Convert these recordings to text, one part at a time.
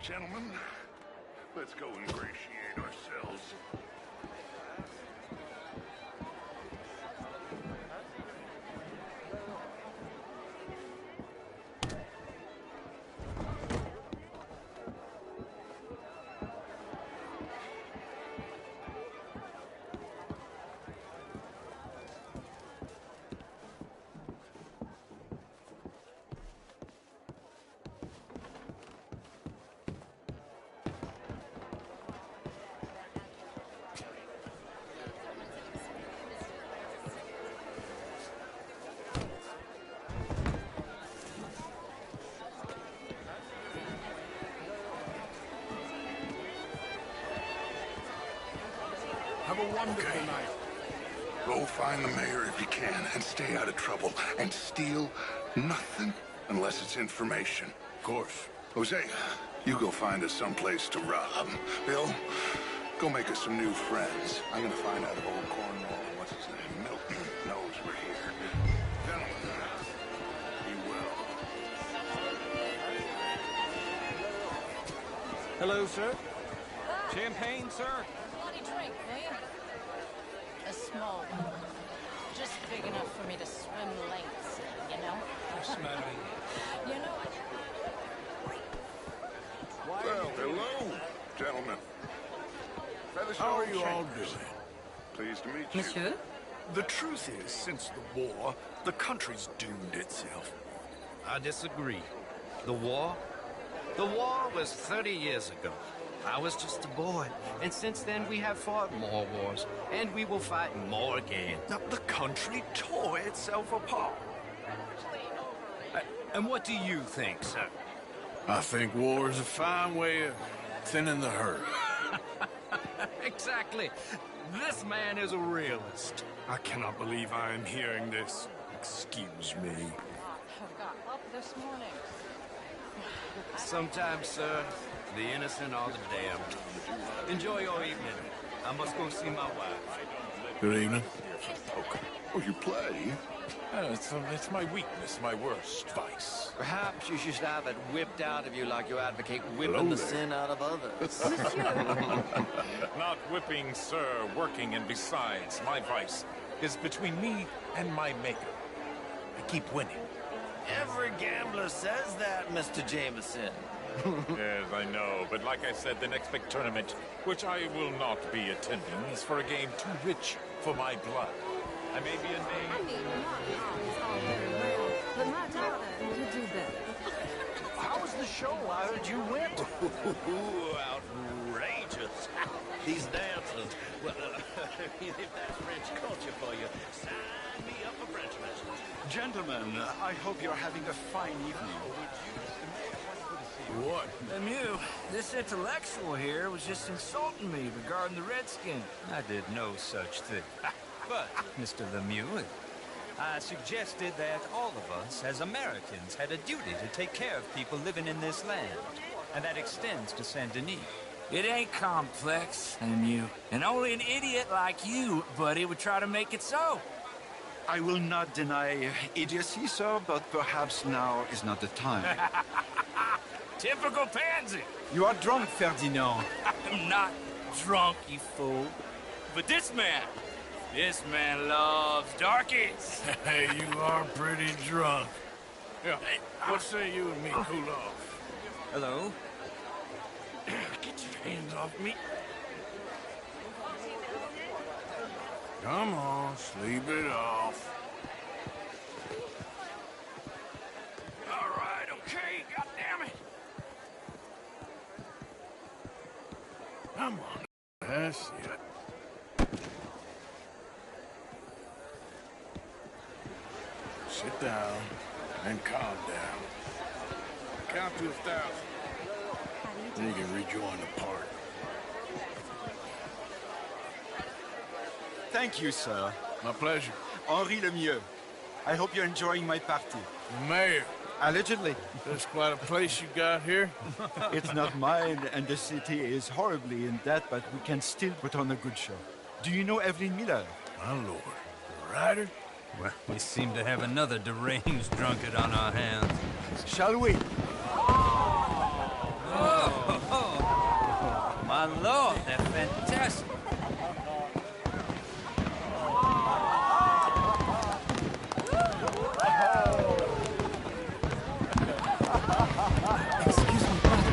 Gentlemen, let's go ingratiate ourselves. Have a wonderful night. Go find the mayor if you can and stay out of trouble. And steal nothing unless it's information. Of course. Jose, you go find us someplace to rob. Bill, go make us some new friends. I'm gonna find out if old Cornwall, what's his name, Milton, knows we're here. Gentlemen, be well. Hello, sir. Champagne, sir? Bloody drink, will you? A small one. Just big enough for me to swim lengths in, you know? Smelling. You know, Well, hello, gentlemen. How are you all doing? Pleased to meet you. Monsieur? The truth is, since the war, the country's doomed itself. I disagree. The war? The war was 30 years ago. I was just a boy, and since then we have fought more wars, and we will fight more again. Now, the country tore itself apart. And what do you think, sir? I think war is a fine way of thinning the herd. Exactly. This man is a realist. I cannot believe I am hearing this. Excuse me. I got up this morning. Sometimes, sir, the innocent are the damned. Enjoy your evening. I must go see my wife. Good evening. Oh, you play? It's my weakness, my worst vice. Perhaps you should have it whipped out of you like you advocate whipping Hello the there. sin out of others. Not whipping, sir, working, and besides, my vice is between me and my maker. I keep winning. Every gambler says that, Mr. Jameson. Yes, I know, but like I said, the next big tournament, which I will not be attending, is for a game too rich for my blood. I may be a I name. mean, not always all very well, but my daughter will do better. How was the show? I heard you went. Outrageous. These dancers. Well, if that's French culture for you, sign me up for French lessons. Gentlemen, I hope you're having a fine evening. What? Lemieux, this intellectual here was just insulting me regarding the Redskin. I did no such thing. But, Mr. Lemieux, I suggested that all of us, as Americans, had a duty to take care of people living in this land. And that extends to Saint-Denis. It ain't complex, Lemieux. And only an idiot like you, buddy, would try to make it so. I will not deny idiocy, sir, but perhaps now is not the time. Typical pansy. You are drunk, Ferdinand. I'm not drunk, you fool. But this man loves darkies. Hey, you are pretty drunk. Yeah, what say you and me cool off? Hello? Get your hands off me. Come on, sleep it off. All right, okay, goddammit. Come on, that's it. Sit down and calm down. Count to 1,000. Then you can rejoin the party. Thank you, sir. My pleasure. Henri Lemieux. I hope you're enjoying my party. The mayor. Allegedly. That's quite a place you got here. It's not mine, and the city is horribly in debt, but we can still put on a good show. Do you know Evelyn Miller? My lord. The writer? Well, we seem to have another deranged drunkard on our hands. Shall we? Oh, my lord, they're fantastic. Excuse me, brother.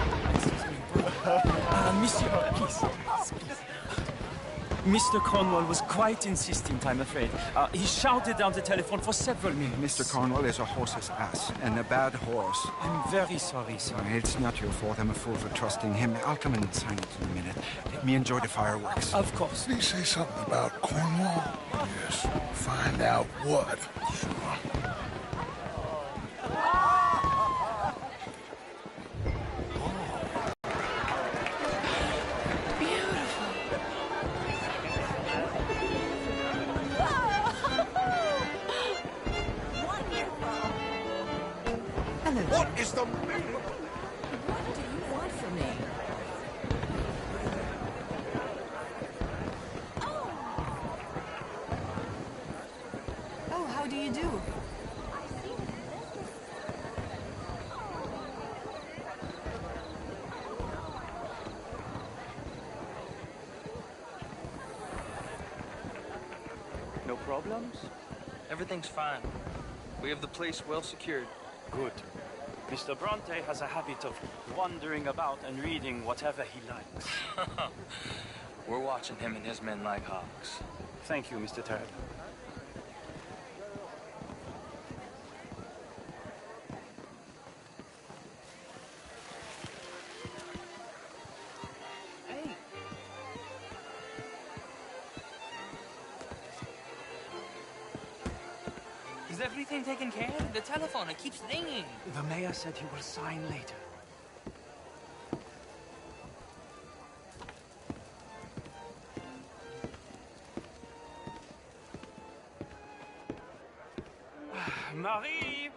Monsieur, please. Mr. Cornwall was quite insistent, I'm afraid. He shouted down the telephone for several minutes. Mr. Cornwall is a horse's ass, and a bad horse. I'm very sorry, sir. It's not your fault. I'm a fool for trusting him. I'll come in and sign it in a minute. Let me enjoy the fireworks. Of course. Did he say something about Cornwall? Yes. Find out what. Sure. What is the meaning? What do you want from me? Oh, how do you do? No problems? Everything's fine. We have the place well secured. Good. Mr. Bronte has a habit of wandering about and reading whatever he likes. We're watching him and his men like hawks. Thank you, Mr. Turd. Hey! Is everything taken care of? The telephone, it keeps ringing. The mayor said he will sign later. Marie!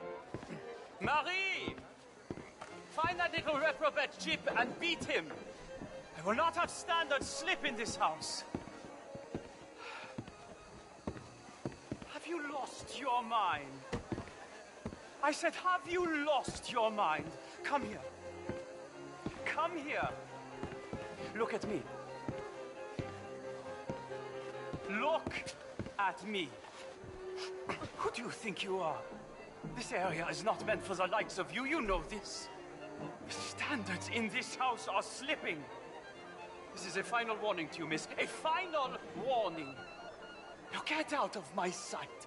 Marie! Find that little reprobate Chip and beat him. I will not have standard slip in this house. Have you lost your mind? I said, have you lost your mind? Come here. Come here. Look at me. Look at me. Who do you think you are? This area is not meant for the likes of you. You know this. The standards in this house are slipping. This is a final warning to you, miss. A final warning. Now get out of my sight.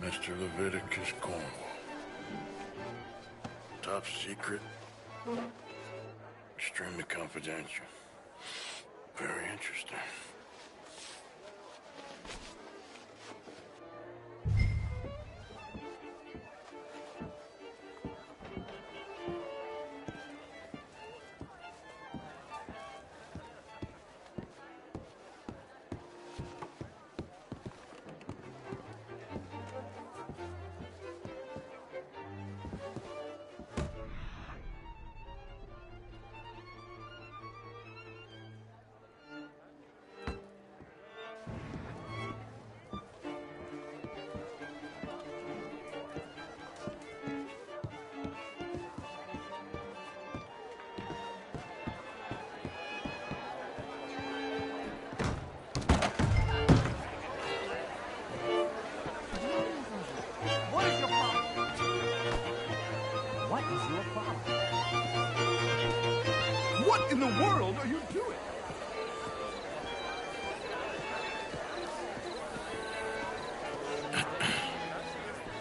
Mr. Leviticus Cornwall. Top secret. Extremely confidential. Very interesting.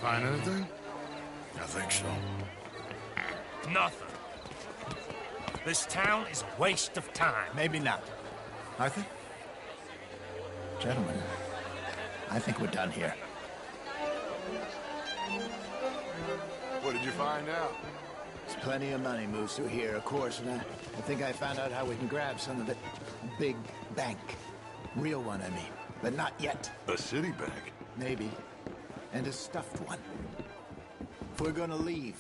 Find anything? I think so. Nothing. This town is a waste of time. Maybe not. Arthur? Gentlemen, I think we're done here. What did you find out? There's plenty of money moves through here, of course, and I think I found out how we can grab some of it. A big bank. Real one, I mean. But not yet. A city bank? Maybe. And a stuffed one. If we're gonna leave,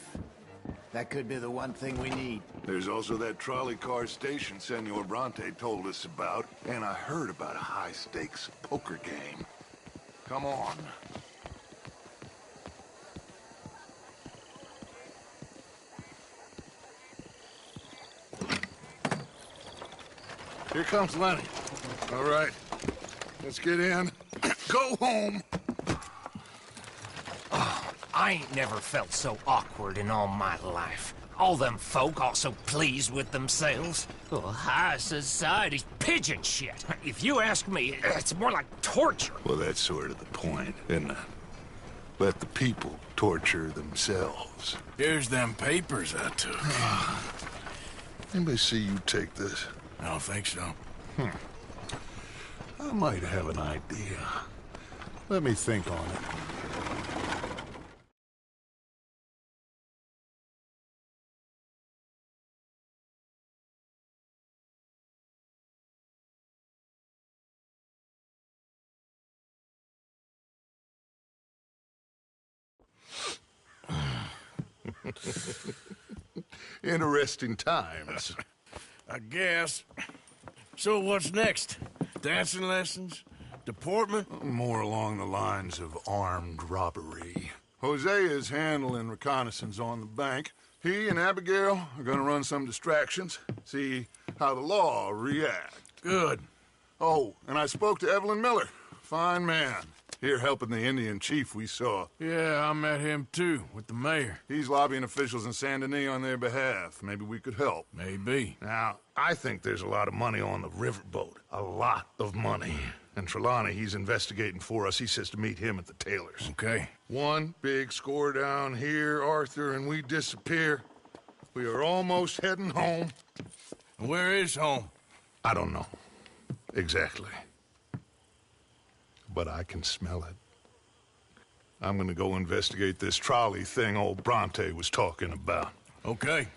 that could be the one thing we need. There's also that trolley car station Senor Bronte told us about, and I heard about a high-stakes poker game. Come on. Here comes Lenny. All right, let's get in. Go home. Oh, I ain't never felt so awkward in all my life. All them folk all so pleased with themselves. Oh, high society's pigeon shit. If you ask me, it's more like torture. Well, that's sort of the point, isn't it? Let the people torture themselves. Here's them papers I took. Anybody see you take this? I don't think so. I might have an idea. Let me think on it. Interesting times. I guess. So what's next? Dancing lessons? Deportment? More along the lines of armed robbery. Jose is handling reconnaissance on the bank. He and Abigail are gonna run some distractions, see how the law reacts. Good. Oh, and I spoke to Evelyn Miller. Fine man. Here helping the Indian chief we saw. Yeah, I met him too, with the mayor. He's lobbying officials in Saint Denis on their behalf. Maybe we could help. Maybe. Now, I think there's a lot of money on the riverboat. A lot of money. And Trelawney, he's investigating for us. He says to meet him at the Taylor's. Okay. One big score down here, Arthur, and we disappear. We are almost heading home. Where is home? I don't know. Exactly. But I can smell it. I'm gonna go investigate this trolley thing old Bronte was talking about. Okay.